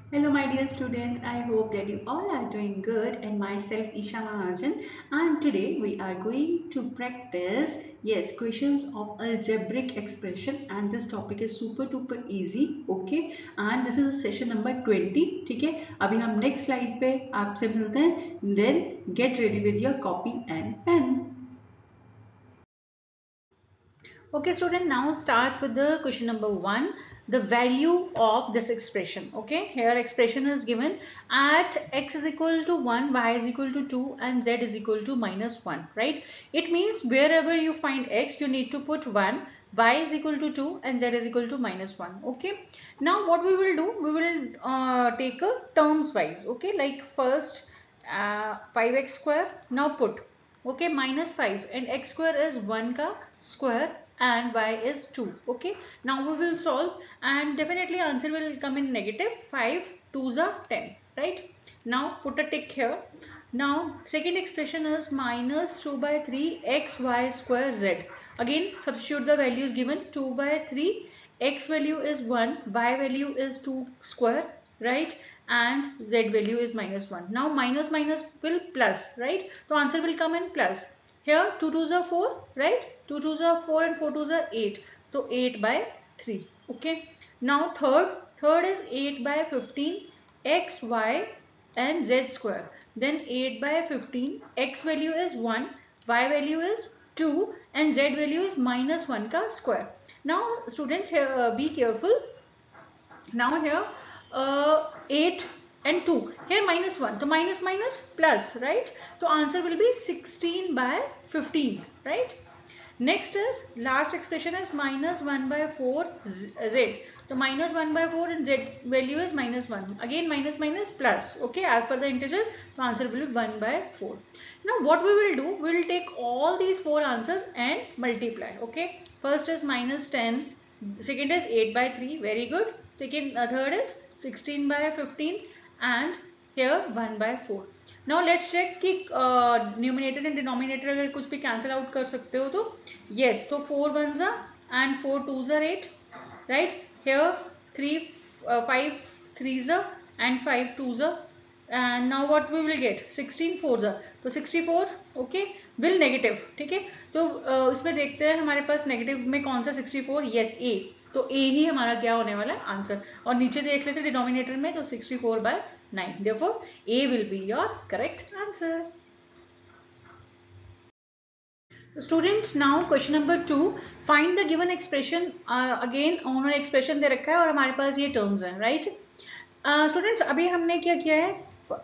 Hello, my dear students. I hope that you all are doing good. And myself, Isha Mahajan. And today we are going to practice, yes, questions of algebraic expression. And this topic is super duper easy. Okay. And this is session number 20. ठीक है. अभी हम next slide पे आपसे मिलते हैं. Then get ready with your copy and pen. Okay, student, now start with the question number 1, the value of this expression. Okay, here expression is given at x is equal to 1, y is equal to 2 and z is equal to minus 1, right? It means wherever you find x, you need to put 1, y is equal to 2 and z is equal to minus 1. Okay, now what we will do, we will take a terms wise. Okay, like first 5x square, now put, okay, minus 5 and x square is 1 ka square and y is 2. Okay, now we will solve and definitely answer will come in negative. 5 2s are 10, right? Now put a tick here. Now second expression is minus 2 by 3 x y square z. Again substitute the values given. 2 by 3, x value is 1, y value is 2 square, right? And z value is minus 1. Now minus minus will plus, right? So answer will come in plus. Here 2 2s are 4, right? 2 2s are 4 and 4 2s are 8. So 8 by 3. Okay. Now third is 8 by 15 x, y and z square. Then 8 by 15, x value is 1, y value is 2 and z value is minus 1 ka square. Now students here be careful. Now here 8 and 2, here minus 1, so minus minus plus, right? So answer will be 16 by 15, right? Next is last expression is minus 1 by 4 z. So minus 1 by 4 and z value is minus 1. Again minus minus plus. Okay, as per the integer, the answer will be 1 by 4. Now what we will do, we will take all these four answers and multiply. Okay, first is minus 10, second is 8 by 3, very good. Second, third is 16 by 15 and here 1 by 4. Now let's check कि numerator and denominator अगर कुछ भी cancel out कर सकते हो तो yes, तो 4 1s are and 4 2s are 8, right? Here 3 5 3s are and 5 2s are, and now what we will get 16 4s are, तो 64. okay, will negative. ठीक है, तो इसमें देखते हैं हमारे पास नेगेटिव में कौन सा 64. yes, a. तो a ही हमारा क्या होने वाला है आंसर. और नीचे देख लेते डिनोमिनेटर में, तो 64 by 9. therefore a will be your correct answer. Students now question number 2, find the given expression. Again उन्होंने एक्सप्रेशन दे रखा है और हमारे पास ये टर्म्स हैं, राइट? स्टूडेंट्स अभी हमने क्या किया है,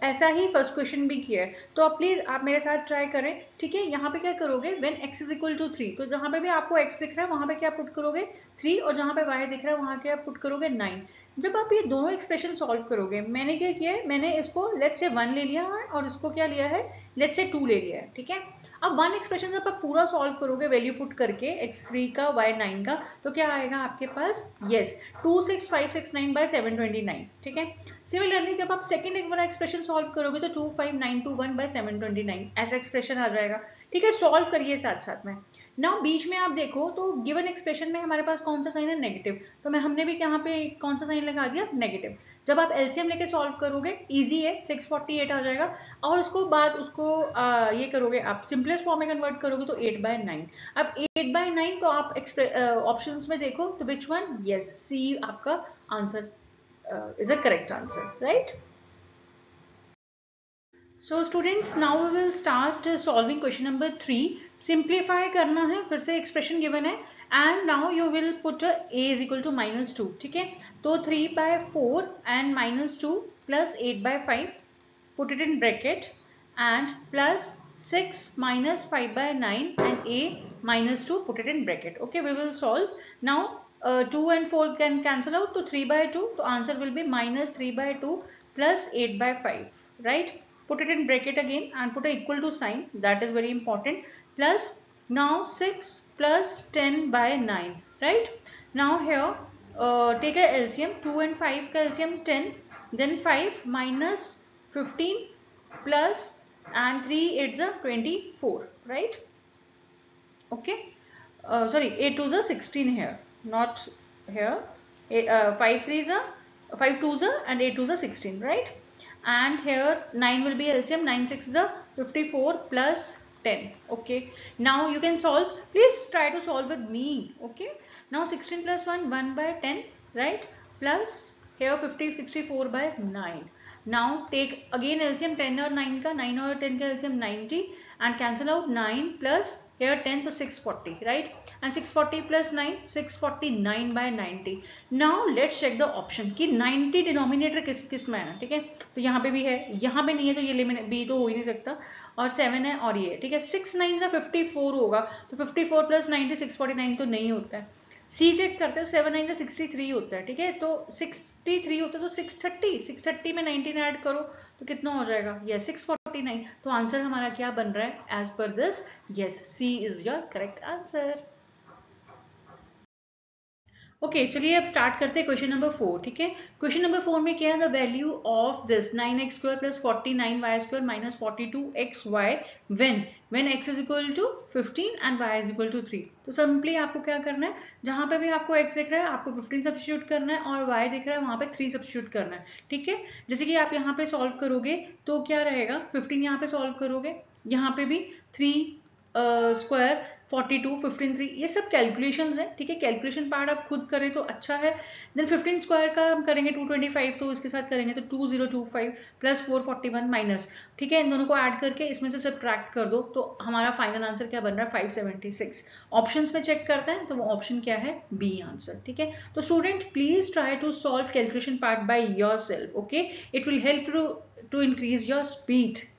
ऐसा ही फर्स्ट क्वेश्चन भी किया है, तो आप प्लीज आप मेरे साथ ट्राई करें. ठीक है, यहाँ पे क्या करोगे, when x is equal to 3, तो जहाँ पे भी आपको x दिख रहा है वहां पे क्या पुट करोगे 3, और जहाँ पे y दिख रहा है वहां क्या पुट करोगे 9. जब आप ये दोनों एक्सप्रेशन सॉल्व करोगे, मैंने क्या किया है, मैंने इसको लेट्स से 1 ले लिया है और इसको क्या लिया है, लेट्स से 2 ले लिया है. ठीक है, अब वन एक्सप्रेशन जब आप पूरा सॉल्व करोगे वैल्यू पुट करके x3 का y9 का, तो क्या आएगा आपके पास, यस 26569 बाय 729. ठीक है, सिमिलरली जब आप सेकंड एक वाला एक्सप्रेशन सॉल्व करोगे तो 25921 बाय 729 ऐसा एक्सप्रेशन आ जाएगा. ठीक है, सॉल्व करिए साथ साथ में. नाउ बीच में आप देखो तो गिवन एक्सप्रेशन में हमारे पास कौन सा साइन है, नेगेटिव, तो मैं हमने भी यहाँ पे कौन सा साइन लगा दिया, नेगेटिव. जब आप एलसीएम लेके सॉल्व करोगे इजी है, 648 आ जाएगा. और उसको बाद उसको ये करोगे आप सिंपलेस्ट फॉर्म में कन्वर्ट करोगे तो 8 by 9. अब 8 by 9 तो आप ऑप्शंस में देखो तो विच वन, यस सी आपका answer is a correct answer, right? So students now we will start solving question number 3. Simplify करना है, फिर से एक्सप्रेशन गिवन है and now you will put a is equal to -2. ठीक है, तो 3 by 4 and -2 plus 8 by 5, put it in bracket, and plus 6 minus 5 by 9 and a minus 2, put it in bracket. Okay, we will solve now. 2 and 4 can cancel out, to 3 by 2, so answer will be minus 3 by 2 plus 8 by 5, right? Put it in bracket again and put a equal to sign, that is very important. Plus now 6 plus 10 by 9, right? Now here take a LCM, 2 and 5 ka LCM 10, then 5 minus 15 plus and 3 it's a 24, right? Okay, sorry, 8 2s are 16 here, not here. 5 3s are 5 2s and 8 2s 16, right? And here 9 will be LCM. 9 6 is 54 plus 10. Okay, now you can solve. Please try to solve with me. Okay, now 16 plus 1 by 10, right? Plus here 64 by 9. Now take again LCM 10 और 9 का. 9 और 10 का LCM 90 and cancel out 9 plus here 10 to 640, right? And 640 plus 9 649 by 90. Now let's check the option कि 90 denominator किस किस में है. ठीक है, तो यहाँ पे भी है, यहाँ पे नहीं है, तो ये एलिमिनेट बी तो हो ही नहीं सकता. और 7 है और ये. ठीक है, 6 9 से 54 होगा, तो 54 प्लस 90 649 तो नहीं होता है. सी चेक करते हैं, 7 9 से 63 होता है. ठीक है, तो 63 होता है, तो 630 में 19 ऐड करो तो कितना हो जाएगा? यस 649. तो आंसर हमारा क्या बन रहा है as per this? Yes, C is your correct answer. Okay, चलिए अब स्टार्ट करते हैं क्वेश्चन नंबर 4. ठीक है, क्वेश्चन नंबर 4 में क्या है? The value of this 9x square plus 49y square minus 42xy when x is equal to 15 and y is equal to 3. तो सिंपली आपको क्या करना है, जहां पे भी आपको x दिख रहा है आपको 15 सब्स्टिट्यूट करना है और y दिख रहा है वहां पे 3 सब्स्टिट्यूट करना है. ठीक है, जैसे कि आप यहाँ पे सॉल्व करोगे तो क्या रहेगा, 15 यहाँ पे सॉल्व करोगे, यहाँ पे भी 3 स्क्वायर 42 15 3, ये सब कैलकुलेशंस हैं. ठीक है, कैलकुलेशन पार्ट आप खुद करें तो अच्छा है. देन 15 स्क्वायर का हम करेंगे 225, तो इसके साथ करेंगे तो 2025 प्लस 441 माइनस. ठीक है, इन दोनों को ऐड करके इसमें से सब्ट्रैक्ट कर दो तो हमारा फाइनल आंसर क्या बन रहा है? 576. ऑप्शंस में चेक करते हैं तो वो ऑप्शन क्या है? B answer. ठीक है, तो student please try to solve calculation part by yourself. Okay, it will help to increase your speed.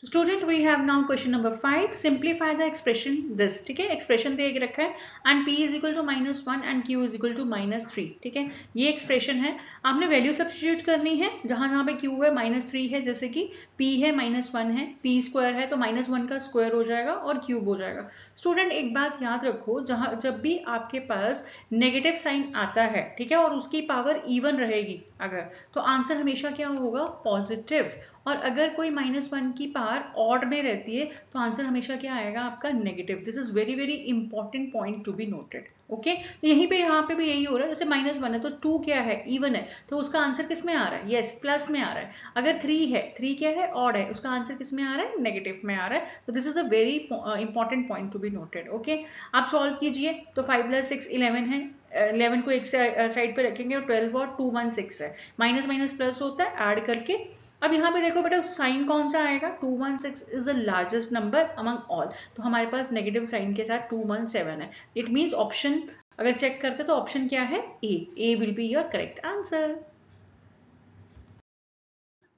Student we have now question number 5. Simplify the expression this. ठीक है, एक्सप्रेशन दे रखा है and p is equal to -1 and q is equal to -3. ठीक है, ये expression है. आपने वैल्यू सब्स्टिट्यूट करनी है जहां जहां पे q है -3 है, जैसे कि p है -1 है, p स्क्वायर है तो -1 का स्क्वायर हो जाएगा और क्यूब हो जाएगा. स्टूडेंट एक बात याद रखो, जहां जब भी आपके पास नेगेटिव साइन आता है, ठीक है, और उसकी पावर इवन रहेगी अगर, तो आंसर हमेशा क्या होगा? पॉजिटिव. और अगर कोई -1 की पावर ऑड में रहती है तो आंसर हमेशा क्या आएगा? आपका negative. This is very very important point to be noted. Okay, तो यहीं पे यहाँ पे भी यही हो रहा है. जैसे -1 है तो 2 क्या है? इवन है, तो उसका आंसर किस में आ रहा है? यस, प्लस में आ रहा है. अगर 3 है, 3 क्या है? ऑड है, उसका आंसर किस में आ रहा है? नेगेटिव में आ रहा है. तो this is a very important point to be noted. Okay, आप सॉल्व कीजिए तो 5 + 6 11 है. 11 को एक साइड पे रखेंगे और 12 और 2 1 6 है. माइनस माइनस प्लस होता है, ऐड करके. अब यहाँ पे देखो बेटा साइन कौन सा आएगा? 216 is the largest number among all, तो हमारे पास नेगेटिव साइन के साथ 217 है. इट मीन्स ऑप्शन अगर चेक करते तो ऑप्शन क्या है? A will be your correct answer.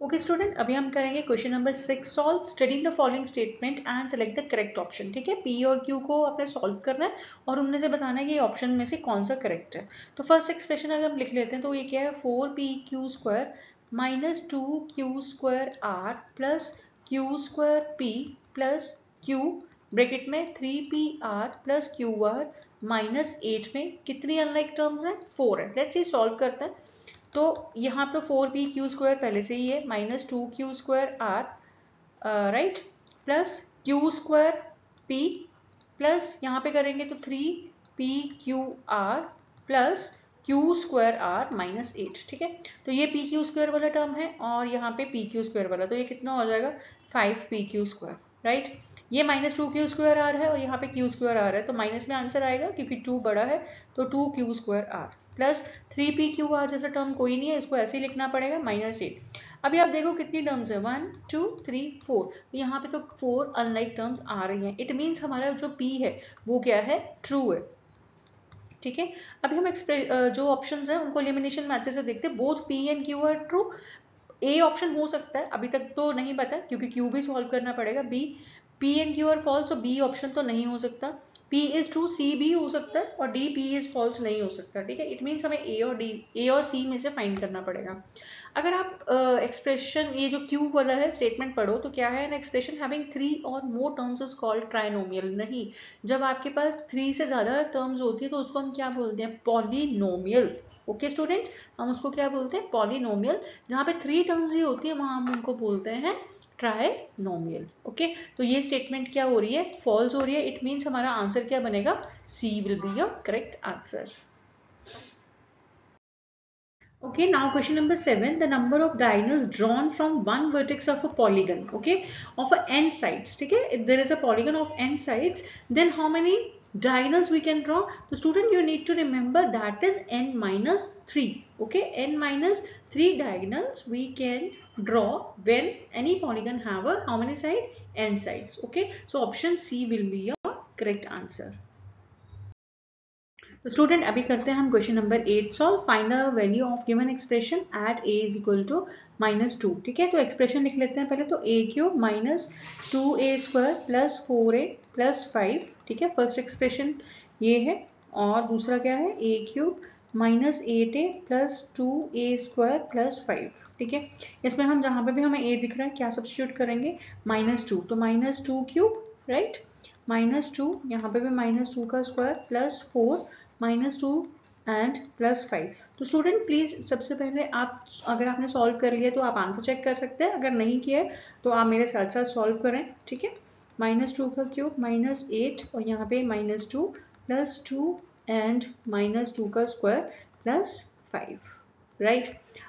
Okay student, अभी हम करेंगे question number 6 solve. Study the following statement and select the correct option. ठीक है, पी और क्यू को आपने सॉल्व करना है और उनमें से बताना है कि ऑप्शन में से कौन सा करेक्ट है. तो फर्स्ट एक्सप्रेशन अगर हम लिख लेते हैं तो ये क्या है? 4pq² minus 2q² r plus q² p plus q bracket में 3pr प्लस qr माइनस 8 में कितनी अनलाइक टर्म्स हैं? 4 है. लेट्स सी सॉल्व करते हैं. तो यहाँ पे 4pq² पहले से ही है, minus 2q² r right plus q² p plus यहाँ पे करेंगे तो 3pqr plus q² r minus 8. ठीक है, तो ये pq² वाला टर्म है और यहाँ पे pq² वाला, तो ये कितना हो जाएगा? 5pq². राइट, ये -2q² r है और यहाँ पे q² r है, तो माइनस में आंसर आएगा क्योंकि 2 बड़ा है, तो 2q² r प्लस 3pqr जैसा टर्म कोई नहीं है, इसको ऐसे ही लिखना पड़ेगा -8. अभी आप देखो कितनी टर्म्स है? 1 2 3 4, तो यहाँ पे तो 4 अनलाइक टर्म्स आ रही हैं. इट मीन्स हमारा जो p है वो क्या है? ट्रू है. ठीक है, अभी हम जो ऑप्शंस हैं उनको एलिमिनेशन मेथड से देखते हैं. Both p and q are true. A option हो सकता है, अभी तक तो नहीं पता क्योंकि क्यू भी सॉल्व करना पड़ेगा. B P and Q are false, तो बी ऑप्शन तो नहीं हो सकता. पी इज ट्रू, सी भी हो सकता है और डी पी इज फॉल्स नहीं हो सकता. ठीक है, इट मीन्स हमें ए और सी में से फाइंड करना पड़ेगा. अगर आप एक्सप्रेशन ये जो क्यू वाला है स्टेटमेंट पढ़ो तो क्या है? एन एक्सप्रेशन हैविंग 3 और मोर टर्म्स इज कॉल्ड ट्राइनोमियल. नहीं, जब आपके पास 3 से ज्यादा टर्म्स होती है तो उसको हम क्या बोलते हैं? पॉलिनोमियल. ओके स्टूडेंट, हम उसको क्या बोलते हैं? पॉलिनोमियल. जहाँ पे 3 टर्म्स ही होती है वहां हम उनको बोलते हैं ट्राइनोमियल. ओके, तो ये स्टेटमेंट क्या हो रही है? फॉल्स हो रही है. इट मीन्स हमारा आंसर क्या बनेगा? C will be your correct answer. Okay, now question number 7, the number of diagonals drawn from one vertex of a polygon, okay, of a n sides, okay. If there is a polygon of n sides, then how many diagonals we can draw? The student, you need to remember that is n minus 3, okay, n minus 3 diagonals we can draw when any polygon have a how many side? N sides, okay. So option C will be your correct answer. तो student अभी करते हैं हम question number 8 solve. Find the value of given expression at a is equal to -2। ठीक है, तो expression लिख लेते हैं पहले। तो a cube minus 2a² plus 4a plus 5। ठीक है, फर्स्ट एक्सप्रेशन ये है। और दूसरा क्या है? a cube minus 8a plus 2a² plus 5। ठीक है, इसमें हम जहाँ पे भी हमें a दिख रहा है क्या सब्स्टिट्यूट करेंगे? -2, तो -2 क्यूब, राइट, -2, यहाँ पे भी -2 का स्क्वायर प्लस 4 -2 एंड प्लस 5। तो स्टूडेंट प्लीज सबसे पहले आप, अगर आपने सॉल्व कर लिया तो आप आंसर चेक कर सकते हैं, अगर नहीं किया है तो आप मेरे साथ साथ सॉल्व करें। ठीक है, -2 का क्यूब -8 और यहाँ पे -2 प्लस 2 एंड -2 का स्क्वायर प्लस 5, राइट।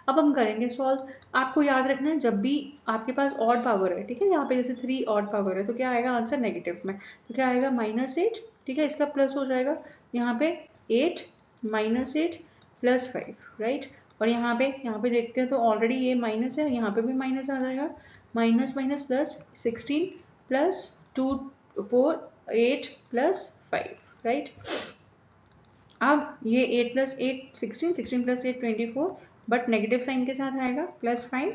अब हम करेंगे सॉल्व। आपको याद रखना है जब भी आपके पास ऑड पावर है, ठीक है, यहाँ पे जैसे 3 ऑड पावर है तो क्या आएगा आंसर? नेगेटिव में। तो क्या आएगा? -8। ठीक है, इसका प्लस हो जाएगा यहाँ पे 8 -8 प्लस 5, राइट। और यहाँ पे देखते हैं तो ऑलरेडी ये माइनस है, यहाँ पे भी माइनस आ जाएगा। Minus minus plus 16 plus 2 4 8 plus 5, right. अब ये 8 plus 8 16, 16 plus 8 24, but negative sign के साथ आएगा प्लस 5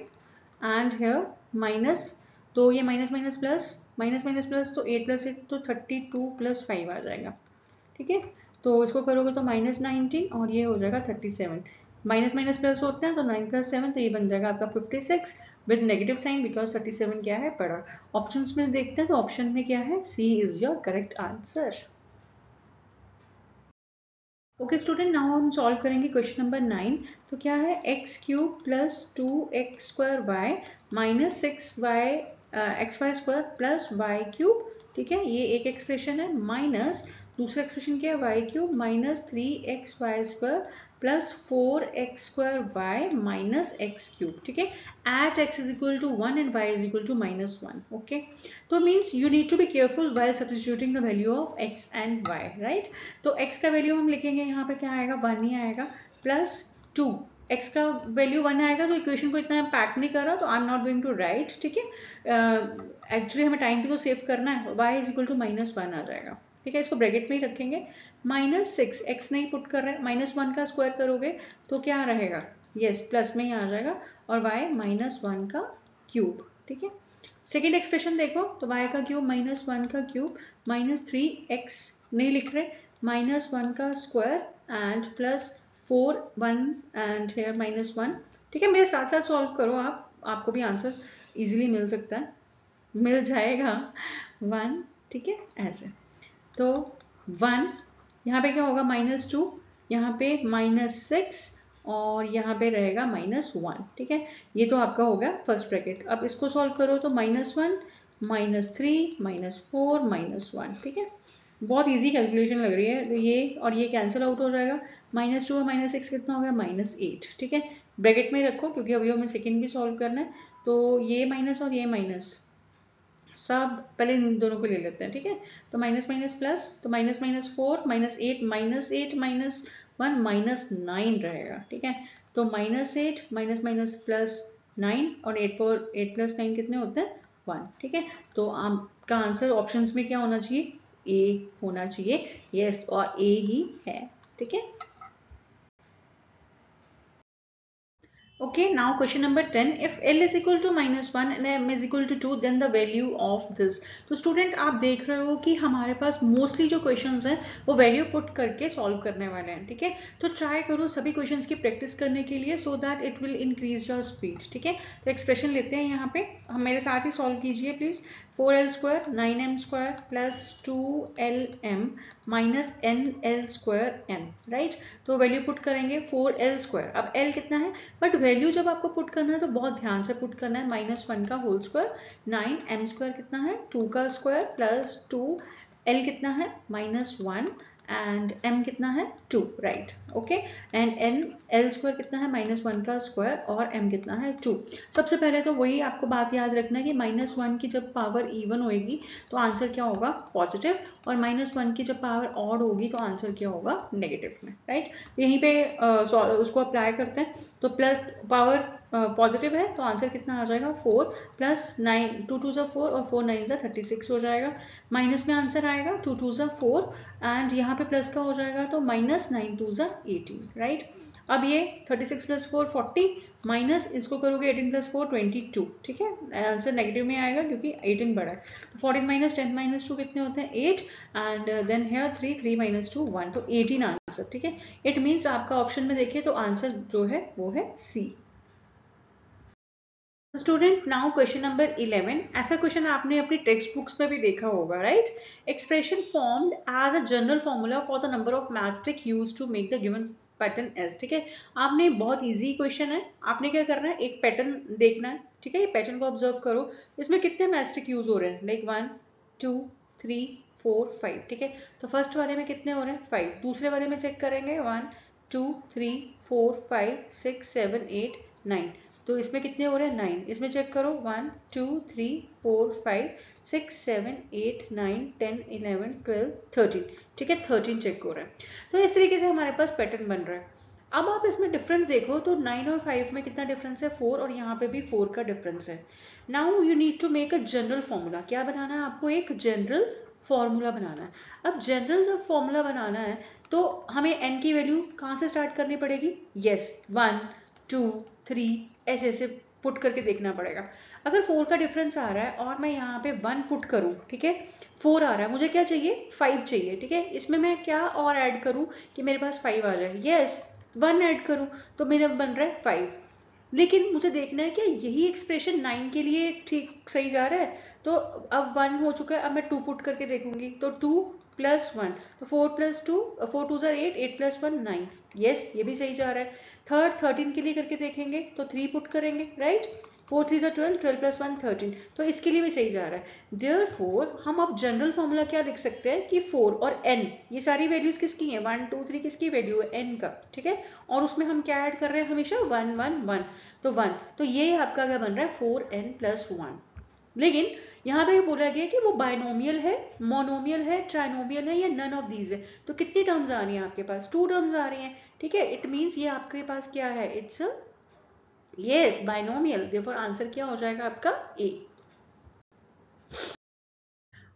एंड हियर माइनस। तो ये माइनस माइनस प्लस तो 8 प्लस 8 तो 32 प्लस 5 आ जाएगा। ठीक है, तो इसको करोगे तो -19 और ये हो जाएगा 37। माइनस माइनस प्लस होते हैं तो 9 प्लस 7 तो ये बन जाएगा आपका 56 विद नेगेटिव साइन, बिकॉज 37 क्या है? बड़ा। ऑप्शंस में देखते हैं तो ऑप्शन में क्या है? C is your correct answer. Okay student, now हम सॉल्व करेंगे क्वेश्चन नंबर 9। तो क्या है? X cube plus 2x² Y minus 6x² plus Y cube. ठीक है, ये एक एक्सप्रेशन है। माइनस दूसरा एक्सप्रेशन क्या है? Y cube minus 3xy² plus 4x² Y minus X cube. ठीक है, at x is equal to 1 and y is equal to -1। Okay, तो means you need to be careful while substituting the value of x and y, right. तो x का वैल्यू हम लिखेंगे यहाँ पे क्या आएगा? 1 ही आएगा, प्लस 2। x का वैल्यू 1 आएगा तो इक्वेशन को इतना इम्पैक्ट नहीं कर रहा, तो I am not going to write. ठीक है, एक्चुअली हमें टाइम भी तो सेव करना है। y इज इक्वल टू -1 आ जाएगा। ठीक है, इसको ब्रैकेट में ही रखेंगे। -6 x नहीं पुट कर रहे हैं, -1 का स्क्वायर करोगे तो क्या रहेगा? यस, प्लस में ही आ जाएगा। और y -1 का क्यूब। ठीक है, सेकेंड एक्सप्रेशन देखो तो y का क्यूब -1 का क्यूब -3x नहीं लिख रहे, -1 का square and plus 4 1 and here -1। ठीक है, मेरे साथ साथ सॉल्व करो आप, आपको भी आंसर इजीली मिल सकता है, मिल जाएगा 1। ठीक है, ऐसे। तो 1 यहाँ पे क्या होगा? -2, यहाँ पे -6 और यहाँ पे रहेगा -1। ठीक है, ये तो आपका हो गया फर्स्ट ब्रैकेट। अब इसको सॉल्व करो तो -1 -3 -4 -1। ठीक है, बहुत इजी कैलकुलेशन लग रही है। तो ये और ये कैंसिल आउट हो जाएगा। -2 और -6 कितना हो गया? -8। ठीक है, ब्रैकेट में रखो क्योंकि अभी हमें सेकेंड भी सॉल्व करना है। तो ये माइनस और ये माइनस सब पहले इन दोनों को ले लेते हैं। ठीक है, तो माइनस माइनस प्लस, तो -4 -8 -8 -1 -9 रहेगा। ठीक है, तो -8 माइनस प्लस 9 और 8 प्लस 9 कितने होते हैं? 1। ठीक है, तो आपका आंसर ऑप्शंस में क्या होना चाहिए? ए होना चाहिए। यस, और ए ही है। ठीक है, okay, now question number 10, if L is equal to -1 and M is equal to 2 then the value of this। तो स्टूडेंट आप देख रहे हो कि हमारे पास मोस्टली जो क्वेश्चंस हैं वो वैल्यू पुट करके सॉल्व करने वाले हैं। ठीक है, तो ट्राई करो सभी क्वेश्चंस की प्रैक्टिस करने के लिए so that it will increase your speed. ठीक है, तो एक्सप्रेशन लेते हैं यहाँ पे, हम मेरे साथ ही सॉल्व कीजिए please. 4l² 9m² plus 2lm minus nl² m, right. तो वैल्यू पुट करेंगे 4l²। अब l कितना है? बट वैल्यू जब आपको पुट करना है तो बहुत ध्यान से पुट करना है। -1 का होल स्क्वायर, 9m² कितना है? 2 का स्क्वायर प्लस 2l कितना है? -1 एंड m कितना है 2, right, okay. And n l square कितना है -1 का स्क्वायर और m कितना है 2। सबसे पहले तो वही आपको बात याद रखना है कि -1 की जब पावर इवन होएगी तो आंसर क्या होगा पॉजिटिव, और -1 की जब पावर ऑड होगी तो आंसर क्या होगा नेगेटिव में, राइट। यहीं पे उसको अप्लाई करते हैं, तो प्लस पावर पॉजिटिव है तो आंसर कितना आ जाएगा 4 प्लस 9, 2 2 ज़ा 4 और 4 9 ज़ा 36 हो जाएगा। माइनस में आंसर आएगा 2 2 ज़ा 4 एंड यहाँ पे प्लस का हो जाएगा तो -9 2 ज़ा 18, राइट। अब ये 36 प्लस 4 40 माइनस इसको करोगे 18 प्लस 4 22, ठीक है। आंसर नेगेटिव में आएगा क्योंकि 18 बड़ा है। तो 14 माइनस 10 माइनस 2 कितने होते हैं 8 एंड देन हेयर 3 माइनस 2 1, तो 18 आंसर, ठीक है। इट मीन्स आपका ऑप्शन में देखिए तो आंसर जो है वो है सी। स्टूडेंट नाउ क्वेश्चन नंबर 11, ऐसा क्वेश्चन आपने अपनी टेक्स्ट बुक्स में भी देखा होगा, right. Expression formed as a general formula for the number of matchstick used to make the given pattern as, ठीक है। आपने बहुत इजी क्वेश्चन है, आपने क्या करना है एक पैटर्न देखना है, ठीक है। ये पैटर्न को ऑब्जर्व करो, इसमें कितने मैचस्टिक यूज हो रहे हैं, लाइक 1 2 3 4 5, ठीक है। तो फर्स्ट वाले में कितने हो रहे हैं 5, दूसरे वाले में चेक करेंगे 1 2 3 4 5 6 7 8 9, तो इसमें कितने हो रहे हैं 9, इसमें चेक करो 1 2 3 4 5 6 7 8 9 10 11 12 13, ठीक है 13 चेक हो रहा है। तो इस तरीके से हमारे पास पैटर्न बन रहा है। अब आप इसमें डिफरेंस देखो तो 9 और 5 में कितना डिफरेंस है 4, और यहाँ पे भी 4 का डिफरेंस है। Now you need to make a general formula, क्या बनाना है आपको एक जनरल फॉर्मूला बनाना है। अब जनरल जब फॉर्मूला बनाना है तो हमें n की वैल्यू कहाँ से स्टार्ट करनी पड़ेगी, यस 1 2 3 ऐसे ऐसे पुट करके देखना पड़ेगा। अगर 4 का डिफरेंस आ रहा है और मैं यहाँ पे 1 पुट करूँ, ठीक है 4 आ रहा है, मुझे क्या चाहिए 5 चाहिए, ठीक है। इसमें मैं क्या और ऐड करूँ कि मेरे पास 5 आ जाए, यस 1 ऐड करूँ तो मेरा बन रहा है 5। लेकिन मुझे देखना है कि यही एक्सप्रेशन 9 के लिए ठीक सही जा रहा है, तो अब 1 हो चुका है, अब मैं 2 पुट करके देखूंगी तो 2 प्लस 1, तो 4 प्लस 2 4 2 ज़ा 8 8 प्लस 1 9, यस ये भी सही जा रहा है। थर्ड 13 के लिए करके देखेंगे तो 3 पुट करेंगे, राइट 4 3 ज़ा 12 12 प्लस 1 13, तो इसके लिए भी सही जा रहा है। देयरफॉर हम अब जनरल फॉर्मूला क्या लिख सकते हैं कि 4 और n, ये सारी वैल्यूज किसकी हैं 1 2 3 किसकी वैल्यू है n का, ठीक है। और उसमें हम क्या ऐड कर रहे हैं हमेशा 1 1 1, तो 1, तो ये आपका क्या बन रहा है 4n प्लस 1। लेकिन यहाँ पे बोला गया कि वो बाइनोमियल है, मोनोमियल है, ट्राइनोमियल है या नन ऑफ दीज है। तो कितनी टर्म्स आ रही हैं आपके पास 2 टर्म्स आ रही हैं, ठीक है। इट मीन्स ये आपके पास क्या है it's yes binomial, therefore answer क्या हो जाएगा आपका A.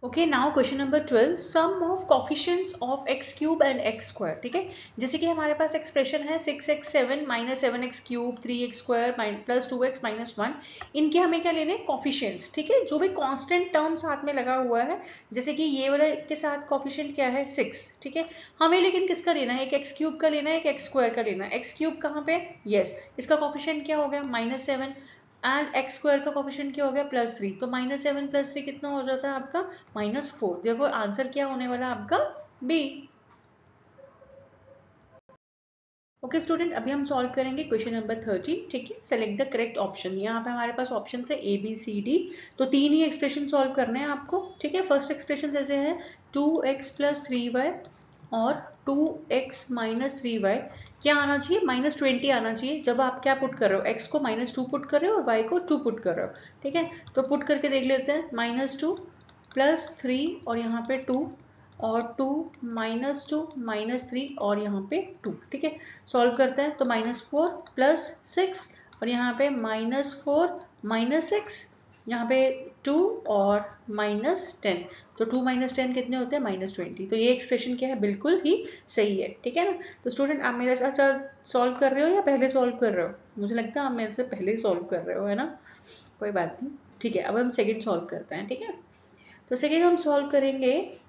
Okay now question number 12, sum of coefficients of x cube and x square, ठीक है। जैसे कि हमारे पास एक्सप्रेशन है 6x7 minus 7x cube 3x square plus 2x minus 1, इनके हमें क्या लेने हैं कोफिशिएंट्स, ठीक है। जो भी कांस्टेंट टर्म साथ में लगा हुआ है, जैसे कि ये वाला के साथ कोफिशिएंट क्या है 6, ठीक है। हमें लेकिन किसका लेना है, एक x क्यूब का लेना है, एक x स्क्वायर का लेना है। x क्यूब कहाँ पे, यस इसका कोफिशिएंट क्या हो गया -7 एंड एक्स स्क्वायर का कोफिशिएंट क्या हो गया +3, तो -7 + 3 कितना हो जाता है आपका -4, देयरफॉर आंसर क्या होने वाला है आपका बी। ओके स्टूडेंट, अभी हम सॉल्व करेंगे क्वेश्चन नंबर 13, ठीक है। सेलेक्ट द करेक्ट ऑप्शन, यहाँ पे हमारे पास ऑप्शन है ए बी सी डी, तो 3 ही एक्सप्रेशन सॉल्व करने हैं आपको, ठीक है। फर्स्ट एक्सप्रेशन जैसे है 2x + 3y और 2x - 3y, क्या आना चाहिए -20 आना चाहिए। जब आप क्या पुट कर रहे हो, x को -2 पुट कर रहे हो और y को 2 पुट कर रहे हो, ठीक है। तो पुट करके देख लेते हैं -2 + 3 और यहाँ पे 2 और 2 -2 -3 और यहाँ पे 2, ठीक है। सॉल्व करते हैं तो -4 + 6 और यहाँ पे -4 -6, यहाँ पे 2 और -10, तो 2 - 10 कितने होते हैं -20, तो ये एक्सप्रेशन क्या है बिल्कुल ही सही है, ठीक है ना। तो स्टूडेंट आप मेरे साथ सॉल्व कर रहे हो या पहले सॉल्व कर रहे हो, मुझे लगता है आप मेरे से पहले ही सॉल्व कर रहे हो, है ना, कोई बात नहीं, ठीक है। अब हम सेकेंड सॉल्व करते हैं, ठीक है। तो सेकेंड हम सॉल्व करेंगे,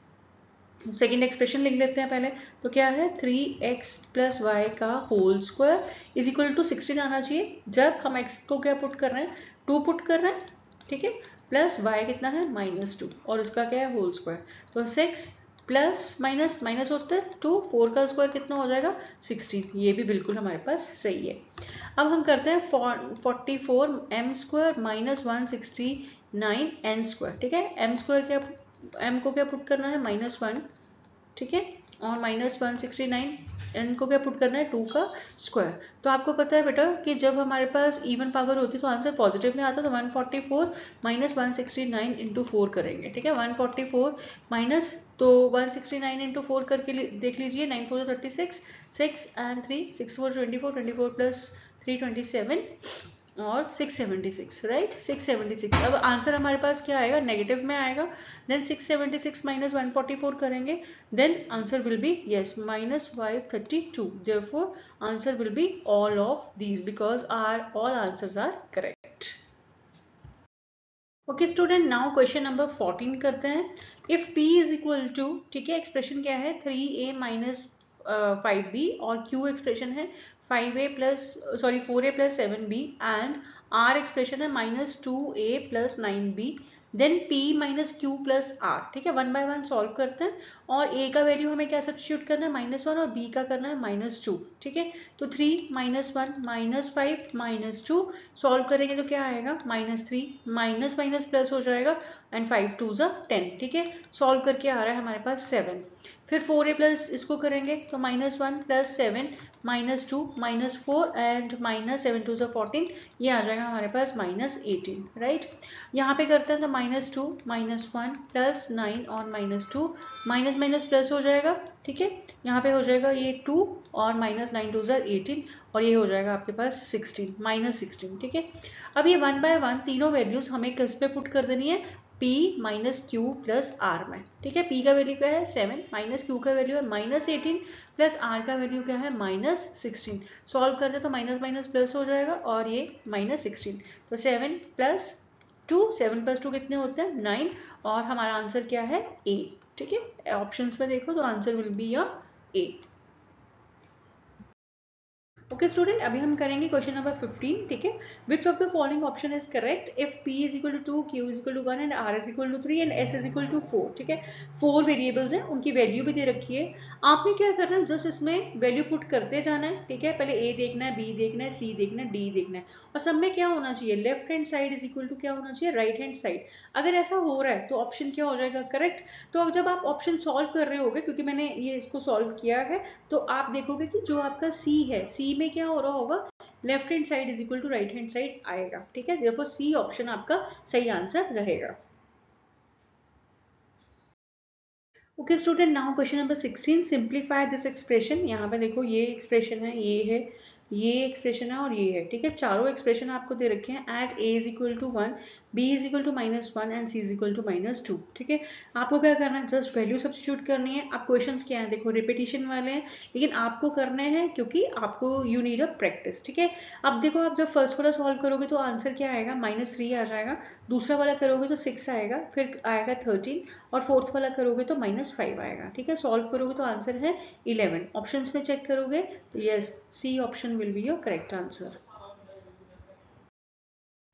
सेकेंड एक्सप्रेशन लिख लेते हैं पहले। तो क्या है 3x + y का whole square is equal to 16 आना चाहिए। जब हम x को क्या पुट कर रहे हैं 2 पुट कर रहे हैं, ठीक है, प्लस y कितना है -2 और इसका क्या है होल स्क्वायर, तो 6 प्लस माइनस माइनस होता है 2, 4 का स्क्वायर कितना हो जाएगा 16, ये भी बिल्कुल हमारे पास सही है। अब हम करते हैं 44 m स्क्वायर -169 n स्क्वायर, ठीक है। m स्क्वायर क्या, m को क्या पुट करना है -1, ठीक है, और माइनस 169, इनको क्या पुट करना है 2 का स्क्वायर। तो आपको पता है बेटा कि जब हमारे पास इवन पावर होती है तो आंसर पॉजिटिव में आता है, तो 144 माइनस 169 इंटू 4 करेंगे, ठीक है। 144 माइनस, तो 169 इंटू 4 करके देख लीजिए, 9 4 36, 6 एंड 3 6 4 24, 24 प्लस 3 27 और 676, राइट 676। अब आंसर हमारे पास क्या आएगा, नेगेटिव में आएगा। देन 676 माइनस 144 करेंगे, then answer will be yes minus 532। Therefore answer will be all of these because are all answers are correct. Okay student, now question number 14 करते हैं। If p is equal to, ठीक है, expression क्या है 3a minus 5b और q expression है 5a plus 4a plus 7b and r expression है minus 2a plus 9b, then p minus Q plus r, ठीक है। 1 बाय 1 सॉल्व करते हैं और a का वैल्यू हमें क्या सब्स्टिट्यूट करना है -1 और b का करना है -2, ठीक है। तो 3 माइनस 1 माइनस 5 माइनस 2 सॉल्व करेंगे तो क्या आएगा -3, माइनस माइनस प्लस हो जाएगा एंड 5 2 ज़ा 10, ठीक है। सॉल्व करके आ रहा है हमारे पास 7। फिर 4a प्लस इसको करेंगे तो -1 प्लस 7 -2 -4 एंड -7 2 ज़ा 14, ये आ जाएगा हमारे पास -18, राइट। यहाँ पे करते हैं तो -2 -1 प्लस 9 और -2 माइनस माइनस प्लस हो जाएगा, ठीक है। यहाँ पे हो जाएगा ये 2 और -9 2 ज़ा 18 और ये हो जाएगा आपके पास 16 -16, ठीक है। अब ये 1 बाय 1 तीनों वैल्यूज हमें किस पे पुट कर देनी है, p minus Q plus R में, ठीक है। p का वैल्यू क्या है 7 माइनस क्यू का वैल्यू है -18 प्लस r का वैल्यू क्या है -16। सॉल्व करते तो माइनस माइनस प्लस हो जाएगा और ये -16, तो 7 प्लस 2, 7 प्लस 2 कितने होते हैं 9 और हमारा आंसर क्या है a, ठीक है। ऑप्शंस में देखो तो answer will be your a। Okay student, अभी हम करेंगे क्वेश्चन नंबर 15, ठीक है। Which of the following option is correct if p is equal to 2, q is equal to 1 and r is equal to 3 and s is equal to 4, ठीक है। 4 variables हैं, उनकी value भी दे रखी है। आपने क्या करना है, जस्ट इसमें वैल्यू पुट करते जाना है, ठीक है। पहले a देखना है, b देखना है, c देखना है, d देखना है और सब में क्या होना चाहिए, left hand side is equal to क्या होना चाहिए, राइट हैंड साइड। अगर ऐसा हो रहा है तो ऑप्शन क्या हो जाएगा, करेक्ट। तो जब आप ऑप्शन सॉल्व कर रहे होगे, क्योंकि मैंने ये इसको सॉल्व किया है, तो आप देखोगे कि जो आपका C है, C में क्या हो रहा होगा, left hand side is equal to right hand side आएगा, ठीक है। देयरफॉर सी ऑप्शन आपका सही आंसर रहेगा। Okay student, now question number 16, simplify this expression. यहाँ पे देखो ये एक्सप्रेशन है, ये है, ये एक्सप्रेशन है और ये है, ठीक है। चारों एक्सप्रेशन आपको दे रखे हैं at a is equal to 1, b is equal to -1 and c is equal to -2, ठीक है। आपको क्या करना है, जस्ट वैल्यू सब्स्टिट्यूट करनी है। अब क्वेश्चंस क्या है, देखो रिपीटिशन वाले हैं लेकिन आपको करने हैं क्योंकि आपको यू नीड अ प्रैक्टिस, ठीक है। अब देखो आप जब फर्स्ट वाला सॉल्व करोगे तो आंसर क्या आएगा, -3 आ जाएगा। दूसरा वाला करोगे तो 6 आएगा, फिर आएगा 13 और फोर्थ वाला करोगे तो -5 आएगा, ठीक है। सॉल्व करोगे तो आंसर है 11। ऑप्शंस में चेक करोगे तो yes C option will be your correct answer.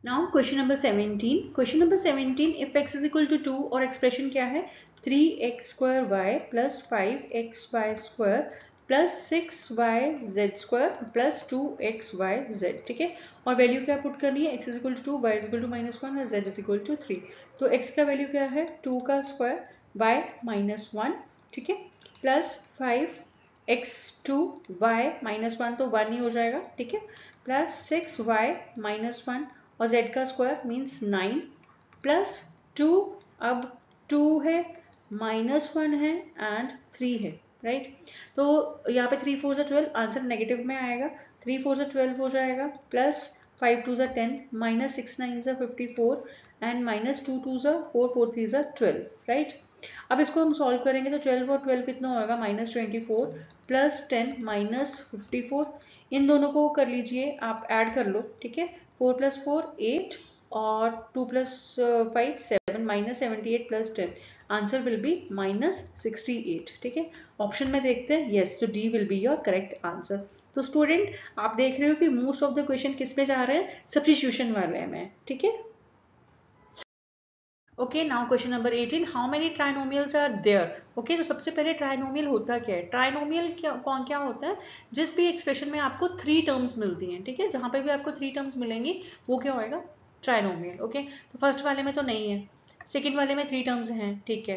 Now question number 17, question number 17, if x is equal to 2 और एक्सप्रेशन क्या है 3x² plus 5xy² plus 6yz² plus 2xyz, ठीक है। और वैल्यू क्या पुट करनी है, x is equal to 2, y is equal to -1 और z इज इक्वल टू 3। तो x का वैल्यू क्या है 2 का स्क्वायर y -1, ठीक है, प्लस 5x2 y -1 तो 1 ही हो जाएगा, ठीक है, प्लस 6y -1 और z का स्क्वायर मीन्स 9 प्लस 2, अब 2 है -1 है एंड 3 है, राइट। तो यहाँ पे 3 4 12, आंसर नेगेटिव में आएगा। 3 4 12 हो जाएगा, प्लस 5 2 10, -6 9 54 एंड -2 2 4 4 3 12, राइट। अब इसको हम सॉल्व करेंगे तो 12 और 12 कितना होगा, -24 प्लस 10 -54। इन दोनों को कर लीजिए, आप ऐड कर लो, ठीक है। 4 + 4 8 और 2 + 5 7 -78 प्लस 10, आंसर विल बी -68, ठीक है। ऑप्शन में देखते हैं, यस, तो D will be your correct answer. तो स्टूडेंट आप देख रहे हो कि मोस्ट ऑफ द क्वेश्चन किस पे जा रहे हैं, सब्स्टिट्यूशन वाले में, ठीक है। Okay, now question number 18, how many trinomials are there. Okay, तो सबसे पहले ट्राइनोमियल होता क्या है, ट्राइनोमियल क्या होता है, जिस भी एक्सप्रेशन में आपको 3 टर्म्स मिलती हैं, ठीक है, जहां पे भी आपको 3 टर्म्स मिलेंगी वो क्या होएगा, ट्राइनोमियल। ओके, तो फर्स्ट वाले में तो नहीं है, सेकेंड वाले में 3 टर्म्स हैं, ठीक है,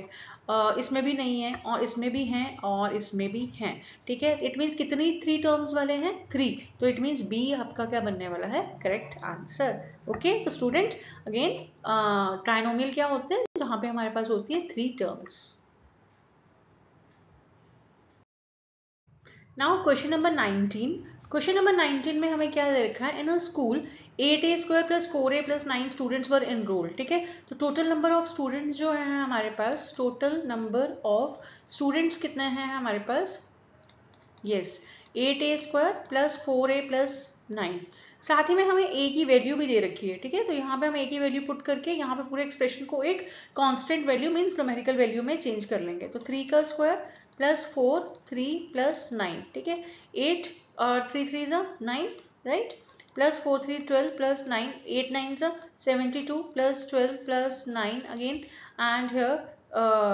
इसमें भी नहीं है और इसमें भी हैं और इसमें भी हैं, ठीक है। इट मीन्स कितनी 3 टर्म्स वाले हैं? 3। तो इट मीन्स बी आपका क्या बनने वाला है? Correct answer. ओके, तो स्टूडेंट अगेन ट्राइनोमियल क्या होते हैं? जहां पे हमारे पास होती है 3 terms. Now question number 19। Question number 19 में हमें क्या दे रखा है? In a school 8a² + 4a + 9 students were enrolled, ठीक है। तो टोटल नंबर ऑफ स्टूडेंट्स जो है हमारे पास, टोटल नंबर ऑफ स्टूडेंट्स कितने हैं हमारे पास? Yes, 8a² + 4a + 9। साथ ही में हमें a की वैल्यू भी दे रखी है, ठीक है। तो यहाँ पे हम a की वैल्यू पुट करके यहाँ पे पूरे एक्सप्रेशन को एक constant value means numerical value में चेंज कर लेंगे। तो 3 का स्क्वायर + 4, 3 + 9, ठीक है। 8 और 3 3 ज़ा 9, राइट, + 4 3 12 + 9, 8 9 ज़ा 72 + 12 + 9 अगेन, एंड हियर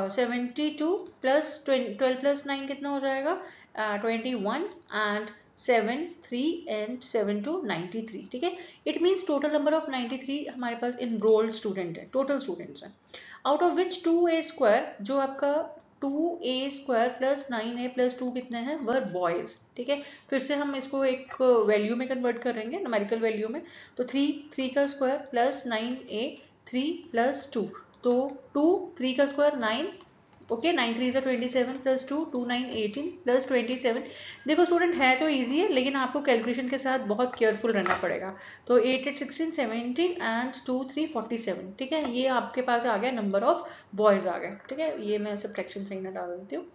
72 + 12 + 9 कितना हो जाएगा? 21 and 7 3 and 7 to 93, ठीक है। It means total number of 93 हमारे पास इनरोल्ड स्टूडेंट है, टोटल स्टूडेंट्स हैं। आउट ऑफ विच 2a², जो आपका 2a² + 9a + 2 कितने हैं? वर बॉयज, ठीक है। फिर से हम इसको एक वैल्यू में कन्वर्ट करेंगे, न्यूमेरिकल वैल्यू में। तो 3 का स्क्वायर + 9a 3 + 2, तो 2 3 का स्क्वायर 9, ओके, 9 3 ज़ा 27 + 2 2 9 18 + 27। देखो स्टूडेंट है तो इजी है, लेकिन आपको कैलकुलेशन के साथ बहुत केयरफुल रहना पड़ेगा। तो 8 8 16 17 एंड 2 3 47, ठीक है। ये आपके पास आ गया नंबर ऑफ बॉयज आ गया, ठीक है। ये मैं सब्ट्रैक्शन सही ना डाल देती हूँ।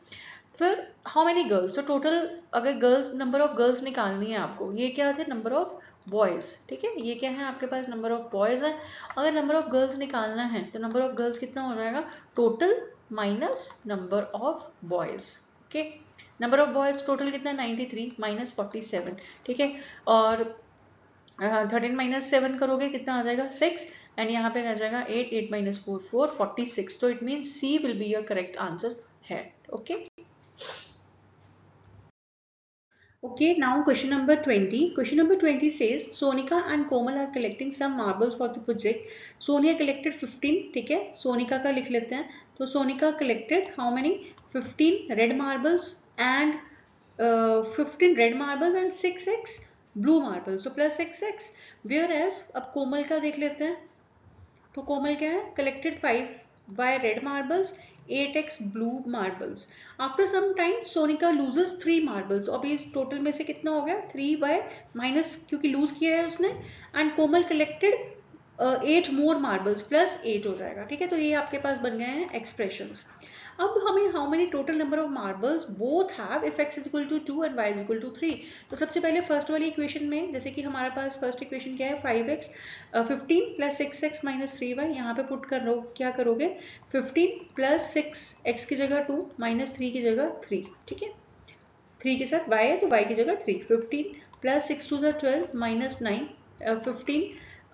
फिर हाउ मेनी गर्ल्स, तो टोटल अगर गर्ल्स नंबर ऑफ गर्ल्स निकालनी है आपको, ये क्या थे? नंबर ऑफ बॉयज, ठीक है। ये क्या है आपके पास? नंबर ऑफ बॉयज है। अगर नंबर ऑफ गर्ल्स निकालना है तो नंबर ऑफ गर्ल्स कितना हो जाएगा? Total minus number of boys, okay. Number of boys total कितना है? 93 - 47, ठीक है। और 13 - 7 करोगे कितना आ जाएगा? 6, एंड यहाँ पे रह जाएगा 8 8 - 4 4 46। तो it means C will be your correct answer है, okay. Okay, now question number 20. Question number 20 says Sonika and Komal are collecting some marbles for the project. Sonia collected 15, ठीक है। सोनिका का लिख लेते हैं। तो Sonika collected how many? 15 red marbles and 15 red marbles and 6x blue marbles. So plus 6x. Whereas अब कोमल का देख लेते हैं। तो कोमल क्या है? Collected 5y red marbles, 8x blue marbles. After some time Sonika loses 3 marbles. अब इस टोटल में से कितना हो गया? 3y माइनस, क्योंकि लूज किया है उसने, and Komal collected 8 more marbles plus 8 हो जाएगा, ठीक है। तो ये आपके पास बन गए हैं एक्सप्रेशंस। अब हमें how many total number of marbles both have if x = 2 and y = 3। तो सबसे पहले फर्स्ट वाली इक्वेशन में, जैसे कि हमारे पास फर्स्ट इक्वेशन क्या है? 5x 15 + 6x - 3y, यहाँ पे पुट कर लो, क्या करोगे? 15 + 6x की जगह 2 - 3 की जगह 3, ठीक है। 3 के साथ y है तो y की जगह 3। 15 + 6 2 = 12 - 9, 15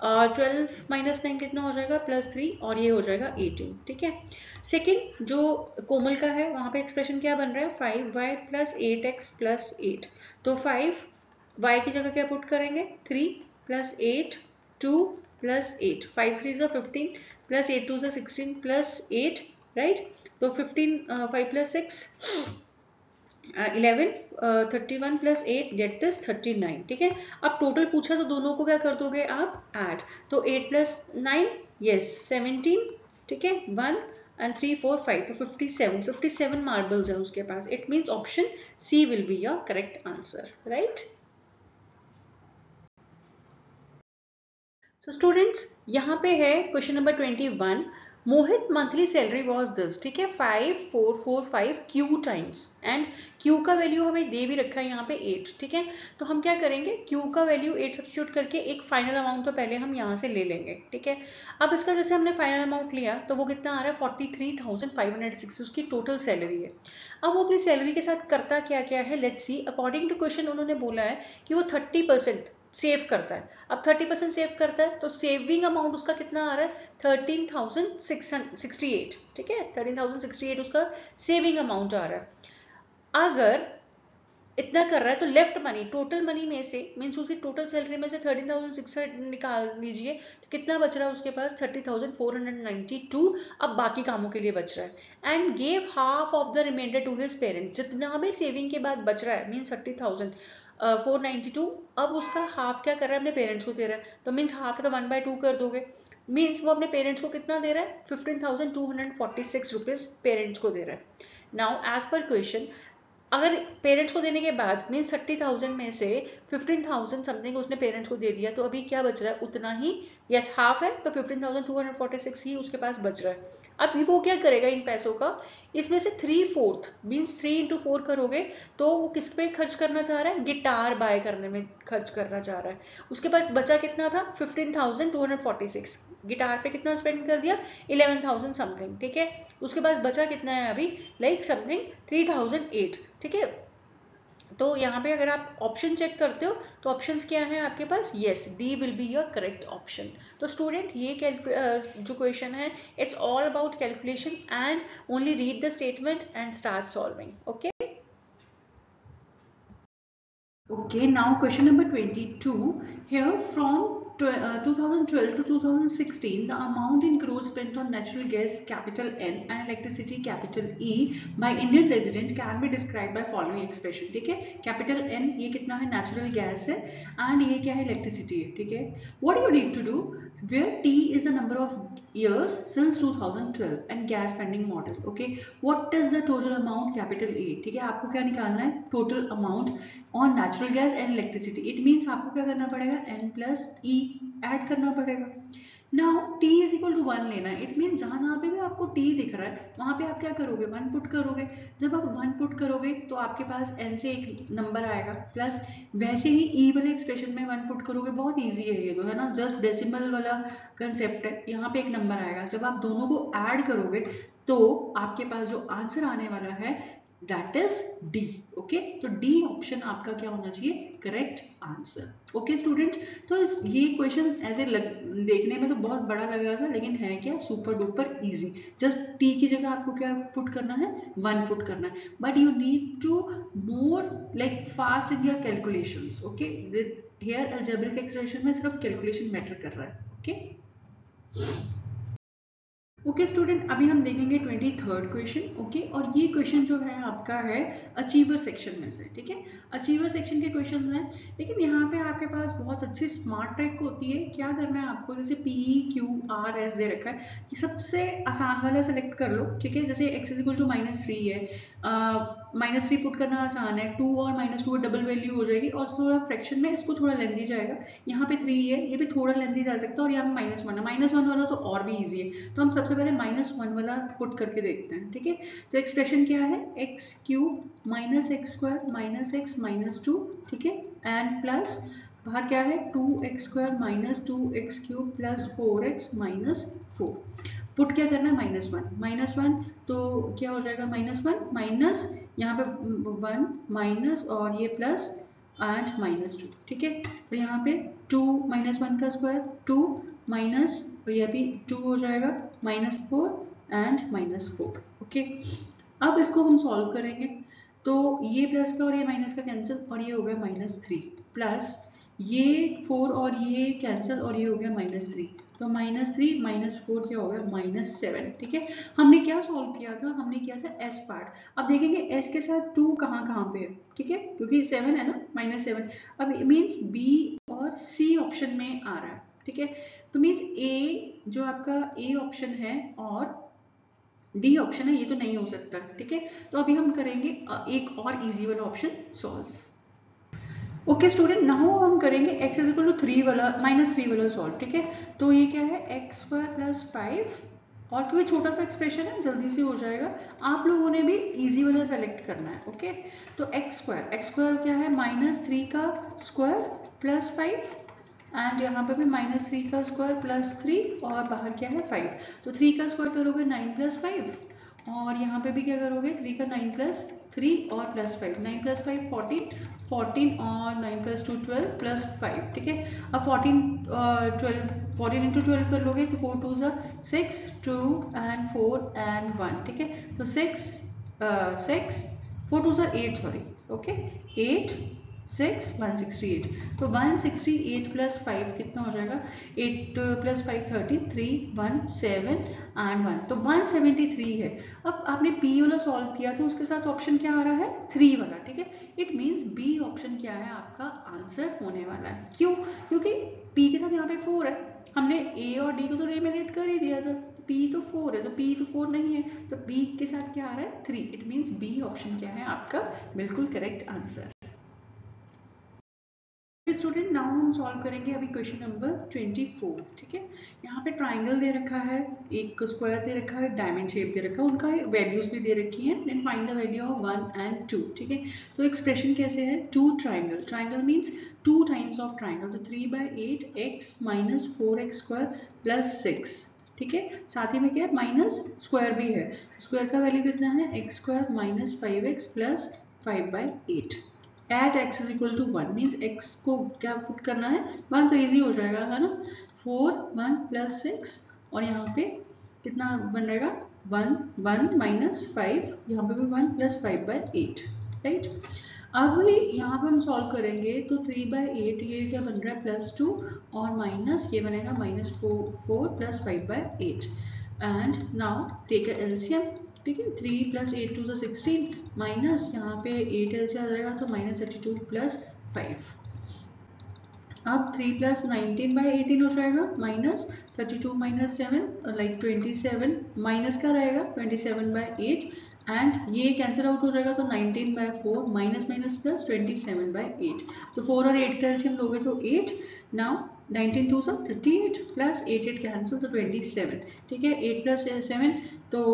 12 - 9 कितना हो जाएगा? +3, और ये हो जाएगा 18, ठीक है। सेकेंड जो कोमल का है, वहां पे एक्सप्रेशन क्या बन रहा है? 5y + 8x + 8। तो 5y की जगह क्या पुट करेंगे? 3 + 8 2 + 8, 5 3 ज़ा 15 + 8 2 ज़ा 16 + 8, राइट। तो 15 5 + 6 11 31 + 8 गेट दिस 39, ठीक है। अब टोटल पूछा तो दोनों को क्या कर दोगे आप? ऐड। तो 8 + 9 यस 17, ठीक है। 1 and 3 4 5, तो 57 मार्बल्स है उसके पास। It means option C will be your correct answer, right. So students यहाँ पे है question number 21। Mohit monthly salary was this, ठीक है, 5445 क्यू टाइम्स, एंड क्यू का वैल्यू हमें दे भी रखा है यहाँ पे 8, ठीक है। तो हम क्या करेंगे? क्यू का वैल्यू 8 सब्स्टिट्यूट करके एक फाइनल अमाउंट तो पहले हम यहाँ से ले लेंगे, ठीक है। अब इसका जैसे हमने फाइनल अमाउंट लिया तो वो कितना आ रहा है? 43,560 उसकी टोटल सैलरी है। अब वो अपनी सैलरी के साथ करता क्या क्या है, let's see. According to question उन्होंने बोला है कि वो 30% सेव करता है। अब 30% सेव करता है तो सेविंग अमाउंट उसका कितना आ रहा है? 13,668, ठीक है। 13,668 उसका सेविंग अमाउंट आ रहा है। अगर इतना कर रहा है, तो लेफ्ट मनी, टोटल मनी में से मीन्स उसकी टोटल सैलरी में से 13,600 निकाल लीजिए, तो कितना बच रहा है उसके पास 30,492। अब बाकी कामों के लिए बच रहा है। And gave half of the remainder to his parent, जितना भी सेविंग के बाद बच रहा है मीन्स 30,492, अब उसका हाफ क्या कर रहा है, अपने पेरेंट्स को दे रहा है। तो मीन्स हाफ तो 1/2 कर दोगे, मीन्स वो अपने पेरेंट्स को कितना दे रहा है, 15,246 रुपीज पेरेंट्स को दे रहा है। नाउ एज पर क्वेश्चन, अगर पेरेंट्स को देने के बाद मीन्स 30,000 में से 15,000 समथिंग उसने पेरेंट्स को दे दिया, तो अभी क्या बच रहा है, उतना ही, यस हाफ है, तो 15,246 ही उसके पास बच रहा है। अब वो क्या करेगा इन पैसों का, इसमें से 3/4 मीन्स 3 इंटू 4 करोगे तो वो किस पे खर्च करना चाह रहा है, गिटार बाय करने में खर्च करना चाह रहा है। उसके बाद बचा कितना था 15,246, गिटार पे कितना स्पेंड कर दिया 11,000 समथिंग, ठीक है। उसके पास बचा कितना है अभी, लाइक समथिंग 3,008, ठीक है। तो यहाँ पे अगर आप ऑप्शन चेक करते हो तो ऑप्शंस क्या है आपके पास, yes D will be your correct option. तो स्टूडेंट ये जो क्वेश्चन है it's all about calculation and only read the statement and start solving, okay. Okay, now question number 22. Here from 2012 to 2016, the amount in gross spent on natural gas capital N and electricity capital E by Indian resident can be described by following expression. ठीक है, capital N ये कितना है, natural gas है, and ये क्या है, electricity है, ठीक है। What do you need to do? Where T is the number of years since 2012 and gas spending model. Okay, what is the total amount capital A? ठीक है, आपको क्या निकालना है, total amount on natural gas and electricity. It means आपको क्या करना पड़ेगा, n प्लस ई ऐड करना पड़ेगा। Now t is equal to 1 लेना है। इट मीन्स जहाँ जहाँ पे भी आपको t दिख रहा है वहाँ पे आप क्या करोगे, 1 पुट करोगे। जब आप 1 पुट करोगे तो आपके पास n से एक नंबर आएगा प्लस, वैसे ही e वाले एक्सप्रेशन में 1 पुट करोगे, बहुत ईजी है ये तो, है ना, जस्ट डेसिमल वाला कंसेप्ट है। यहाँ पे एक नंबर आएगा, जब आप दोनों को ऐड करोगे तो आपके पास जो आंसर आने वाला है दैट इज डी। ओके, तो डी ऑप्शन आपका क्या होना चाहिए, करेक्ट आंसर। ओके स्टूडेंट्स, तो ये क्वेश्चन ऐसे देखने में तो बहुत बड़ा लग रहा था, लेकिन है क्या, super duper easy. Just T की जगह आपको क्या पुट करना है, 1 पुट करना है, but you need to more like fast in your calculations. Okay, here algebraic expression में सिर्फ कैलकुलेशन मैटर कर रहा है। ओके ओके स्टूडेंट, अभी हम देखेंगे 23rd क्वेश्चन। ओके, और ये क्वेश्चन जो है आपका है अचीवर सेक्शन में से, ठीक है। अचीवर सेक्शन के क्वेश्चंस हैं, लेकिन यहाँ पे आपके पास बहुत अच्छी स्मार्ट ट्रिक होती है। क्या करना है आपको, जैसे PQRS दे रखा है, कि सबसे आसान वाला सेलेक्ट कर लो, ठीक है। जैसे x इज इक्वल टू -3 है, -3 पुट करना आसान है, 2 और -2 डबल वैल्यू हो जाएगी, और थोड़ा फ्रैक्शन में इसको थोड़ा लेंदी जाएगा। यहाँ पे 3 है, ये भी थोड़ा लेंदी जा सकता है, और यहाँ पे -1 है, -1 वाला तो और भी ईजी है। तो हम सबसे पहले -1 वाला पुट करके देखते हैं, ठीक है। तो एक्सप्रेशन क्या है, x³ -x² -x -2, ठीक है, एंड प्लस बाहर क्या है, 2x² -2x³ plus 4x -4। Put क्या करना है, -1 तो क्या हो जाएगा, -1 माइनस यहाँ पे 1 माइनस और ये प्लस एंड -2, ठीक है। तो यहाँ पे 2 -1 का स्क्वायर 2 माइनस, और ये भी 2 हो जाएगा, -4 एंड -4। ओके, अब इसको हम सॉल्व करेंगे, तो ये प्लस का और ये माइनस का कैंसिल, और ये हो गया -3 प्लस ये 4 और ये कैंसिल, और ये हो गया -3, तो -3 -4 क्या हो गया, -7, ठीक है। हमने क्या सॉल्व किया था, हमने किया था s पार्ट। अब देखेंगे s के साथ 2 कहाँ कहाँ पे है, ठीक है, क्योंकि 7 है ना, -7। अब मीन्स b और c ऑप्शन में आ रहा है, ठीक है। तो मीन्स a जो आपका a ऑप्शन है और डी ऑप्शन है, ये तो नहीं हो सकता, ठीक है। तो अभी हम करेंगे एक और इजी वाला option solve. Okay student, now हम करेंगे x इज इक्वल टू 3 वाला -3 वाला सॉल्व, ठीक है। तो ये क्या है, x² + 5, और क्योंकि छोटा सा एक्सप्रेशन है जल्दी से हो जाएगा, आप लोगों ने भी इजी वाला सेलेक्ट करना है। ओके, तो x² क्या है, -3 का स्क्वायर प्लस 5, एंड यहाँ पे भी -3 का स्क्वायर प्लस 3, और बाहर क्या है 5, तो 3 का स्क्वायर करोगे 9 + 5, और यहाँ पे भी क्या करोगे 3 का 9 + 3 और +5, 9 + 5 14, 14 और 9 + 2 12 प्लस 5, ठीक है। अब 14 इंटू 12 कर लोगे तो 4 2 6, 2 एंड 4 एंड 1, ठीक है। तो 6 4 2 8, सॉरी, ओके, 8 6 168। तो 168 प्लस 5 कितना हो जाएगा? 8 प्लस 5 30, 3 1 7 एंड 1, तो 173 है। अब आपने पी वाला सॉल्व किया तो उसके साथ ऑप्शन क्या आ रहा है? 3 वाला, ठीक है। इट मीन्स बी ऑप्शन क्या है आपका आंसर होने वाला है। क्यों? क्योंकि पी के साथ यहाँ पे 4 है, हमने ए और डी को तो एलिमिनेट कर ही दिया था, पी तो 4 है, तो पी तो 4 नहीं है, तो बी के साथ क्या आ रहा है? 3। इट मीन्स बी ऑप्शन क्या है आपका बिल्कुल करेक्ट आंसर। स्टूडेंट नाउ हम सॉल्व करेंगे अभी क्वेश्चन नंबर 24, ठीक है। यहाँ पे ट्राइंगल दे रखा है, एक स्क्वायर दे रखा है, डायमंड शेप दे रखा है, उनका वैल्यूज भी दे रखी है। Then find the value of 1 and 2, ठीक है। तो एक्सप्रेशन कैसे है? Two triangle, triangle means 2 times of triangle, तो 3/8 x minus 4x square plus 6, ठीक है। साथ ही में क्या है? माइनस स्क्वायर भी है, स्क्वायर का वैल्यू कितना है? x square minus 5x plus 5/8 eight x is equal to 1, means x को क्या पुट करना है? 1, तो इजी हो जाएगा, है ना। 4 1 प्लस 6 और यहाँ पे कितना बन रहेगा? 1 1 माइनस 5, यहाँ पे भी 1 प्लस 5/8, राइट। अब यहाँ पे हम सॉल्व करेंगे तो 3/8 ये क्या बन रहा है? +2 और माइनस ये बनेगा -4 plus 5/8 and now take LCM, ठीक है। 3 + 8 2 16 माइनस यहाँ पे 8 एलसीएम आ जाएगा तो -32 प्लस 5। अब 3 + 19/18 हो जाएगा, -32 माइनस 7 लाइक 27, माइनस का रहेगा 27/8 एंड ये कैंसिल आउट हो जाएगा तो 19/4 माइनस माइनस प्लस 27/8। तो 4 और 8 का एलसीएम लोगे तो 8। नाउ 19 2 38 प्लस 8 8 कैंसिल तो 27, ठीक है। 8 + 7 तो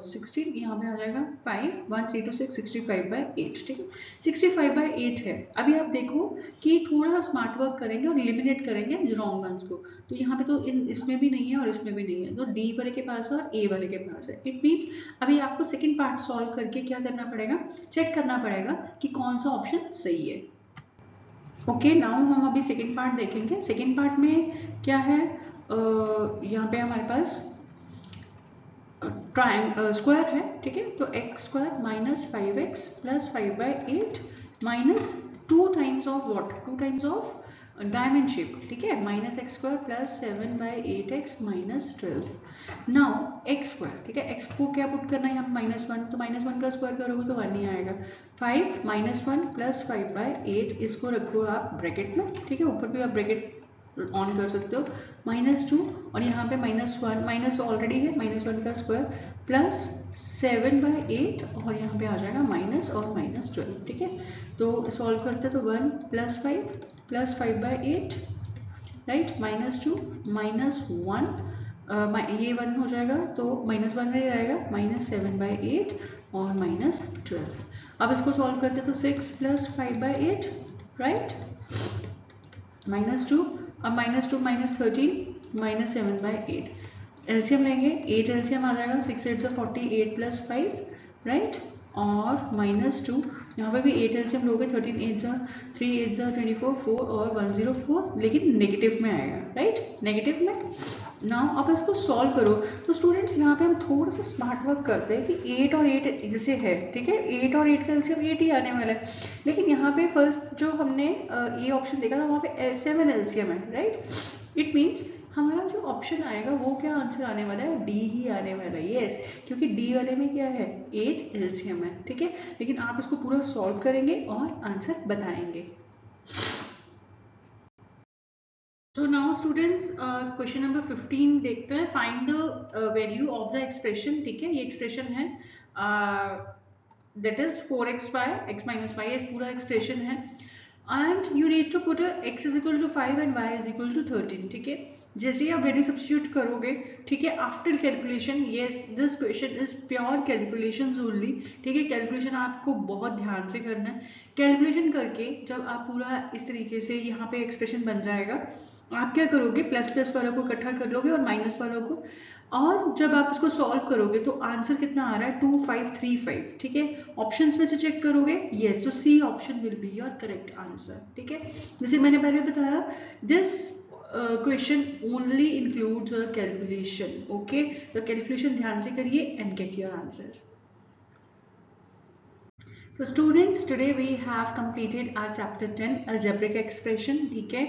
16, यहाँ पे आ जाएगा 5 1 3 2 6 65/8, ठीक है। 65/8 है। अभी आप देखो कि थोड़ा सा स्मार्ट वर्क करेंगे और एलिमिनेट करेंगे रॉन्ग वंस को, तो यहाँ पे तो इसमें भी नहीं है और इसमें भी नहीं है, तो डी वाले के पास है और ए वाले के पास है। इट मीन्स अभी आपको सेकेंड पार्ट सॉल्व करके क्या करना पड़ेगा? चेक करना पड़ेगा कि कौन सा ऑप्शन सही है। ओके, नाउ हम अभी सेकेंड पार्ट देखेंगे। सेकेंड पार्ट में क्या है? यहाँ पे हमारे पास स्क्वायर है, ठीक है। तो x square minus 5x plus 5/8 minus 2 times of what? 2 times of diamond shape, ठीक है। -x square plus 7/8x minus 12। Now x square, ठीक है। x को क्या पुट करना है यहाँ पे? -1, तो -1 का स्क्वायर करोगे तो 1 ही आएगा। 5 -1 प्लस 5/8, इसको रखो आप ब्रैकेट में, ठीक है। ऊपर भी आप ब्रैकेट ऑन कर सकते हो। -2 और यहाँ पे -1, माइनस ऑलरेडी है, -1 का स्क्वायर प्लस 7/8 और यहाँ पे आ जाएगा माइनस और -12, ठीक है। तो सॉल्व करते तो 1 + 5 प्लस 5/8, राइट, -2 -1 ये 1 हो जाएगा तो -1 नहीं रहेगा, -7/8 और -12। अब इसको सॉल्व करते तो 6 + 5/8, राइट, -2, अब -2 -13 -7/8। एलसीएम लेंगे, 8 एलसीएम आ जाएगा, 6 8 48 प्लस 5, राइट, और -2 यहाँ पे भी 8 एलसीएम लोगे, 13 8 3 8 24 4 और 104, लेकिन नेगेटिव में आएगा, राइट, नेगेटिव में। नाउ अब इसको सॉल्व करो तो स्टूडेंट्स यहाँ पे हम थोड़ा सा स्मार्ट वर्क करते हैं कि 8 और 8 जैसे है, ठीक है। 8 और 8 का एलसीएम 8 ही आने वाला है, लेकिन यहाँ पे फर्स्ट जो हमने ये ऑप्शन देखा था वहाँ पे 7 एलसीएम है, राइट। इट मीन्स हमारा जो ऑप्शन आएगा वो क्या आंसर आने वाला है? डी ही आने वाला है, यस, क्योंकि डी वाले में क्या है? 8 एलसीएम है, ठीक है। लेकिन आप इसको पूरा सॉल्व करेंगे और आंसर बताएंगे। तो नाउ स्टूडेंट्स क्वेश्चन नंबर 15 देखते हैं। Find the value of the expression, ठीक है। ये एक्सप्रेशन है that is 4x x minus y, ये पूरा एक्सप्रेशन है and you need to put x is equal to 5 and y is equal to 13, ठीक है। जैसे ही आप वैल्यू सब्स्टिट्यूट करोगे, ठीक है, after calculation, yes this question is pure calculations only, ठीक है। कैलकुलेशन आपको बहुत ध्यान से करना है। कैलकुलेशन करके जब आप पूरा इस तरीके से यहाँ पे एक्सप्रेशन बन जाएगा, आप क्या करोगे? प्लस प्लस वालों को इकट्ठा कर लोगे और माइनस वालों को, और जब आप इसको सॉल्व करोगे तो आंसर कितना आ रहा है? 2535, ठीक है। ऑप्शंस में से चेक करोगे, यस, तो C option will be your correct answer, ठीक है। जैसे मैंने पहले बताया, this question only includes a calculation, okay. तो कैलकुलेशन ध्यान से करिए and get your answer. So students, today we have completed our chapter 10 algebraic expression. ठीक है,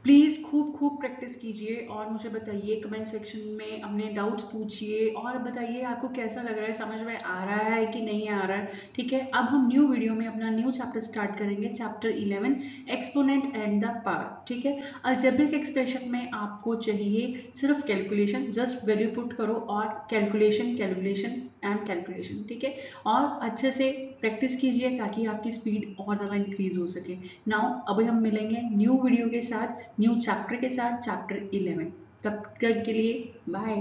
प्लीज़ खूब खूब प्रैक्टिस कीजिए और मुझे बताइए कमेंट सेक्शन में, अपने डाउट्स पूछिए और बताइए आपको कैसा लग रहा है, समझ में आ रहा है कि नहीं आ रहा है। ठीक है, अब हम न्यू वीडियो में अपना न्यू चैप्टर स्टार्ट करेंगे, chapter 11 exponent and the power. ठीक है, अलजेब्रिक एक्सप्रेशन में आपको चाहिए सिर्फ कैलकुलेशन, जस्ट वैल्यू पुट करो और कैलकुलेशन कैलकुलेशन एंड कैलकुलेशन। ठीक है, और अच्छे से प्रैक्टिस कीजिए ताकि आपकी स्पीड और ज़्यादा इंक्रीज हो सके। नाउ अभी हम मिलेंगे न्यू वीडियो के साथ, न्यू चैप्टर के साथ, चैप्टर 11। तब तक के लिए बाय।